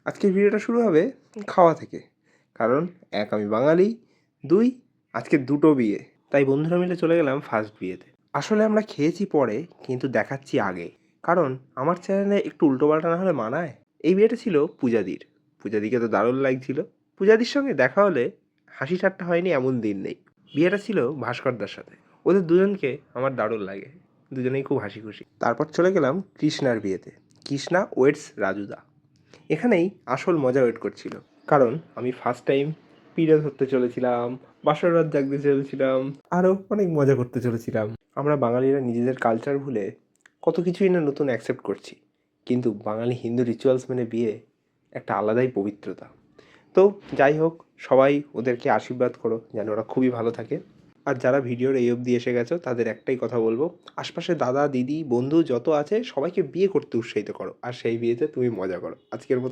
আজকের ভিডিওটা শুরু হবে খাওয়া থেকে, কারণ এক আমি বাঙালি, দুই আজকে দুটো বিয়ে, তাই বন্ধুরা মিলে চলে গেলাম ফার্স্ট বিয়েতে। আসলে আমরা খেয়েছি পরে, কিন্তু দেখাচ্ছি আগে, কারণ আমার চ্যানেলে একটু উল্টোপাল্টা না হলে মানায়। এই বিয়েটা ছিল পূজাদির। পূজাদিকে তো দারুণ লাগছিল। পূজাদির সঙ্গে দেখা হলে হাসি ঠাট্টা হয়নি এমন দিন নেই। বিয়েটা ছিল ভাস্করদার সাথে। ওদের দুজনকে আমার দারুণ লাগে, দুজনেই খুব হাসি খুশি। তারপর চলে গেলাম কৃষ্ণার বিয়েতে। কৃষ্ণা ওয়েটস রাজুদা। এখানেই আসল মজা ওয়েট করছিল, কারণ আমি ফার্স্ট টাইম পিরিয়ড ধরতে চলেছিলাম, বাসর রাত জাগতে চলেছিলাম, আরও অনেক মজা করতে চলেছিলাম। আমরা বাঙালিরা নিজেদের কালচার ভুলে কত কিছুই না নতুন অ্যাকসেপ্ট করছি, কিন্তু বাঙালি হিন্দু রিচুয়ালস মেনে বিয়ে একটা আলাদাই পবিত্রতা। তো যাই হোক, সবাই ওদেরকে আশীর্বাদ করো যেন ওরা খুবই ভালো থাকে। আর যারা ভিডিওর এই অবধি এসে গেছো তাদের একটাই কথা বলবো, আশপাশে দাদা দিদি বন্ধু যত আছে সবাইকে বিয়ে করতে উৎসাহিত করো, আর সেই বিয়েতে তুমি মজা করো। আজকের মতো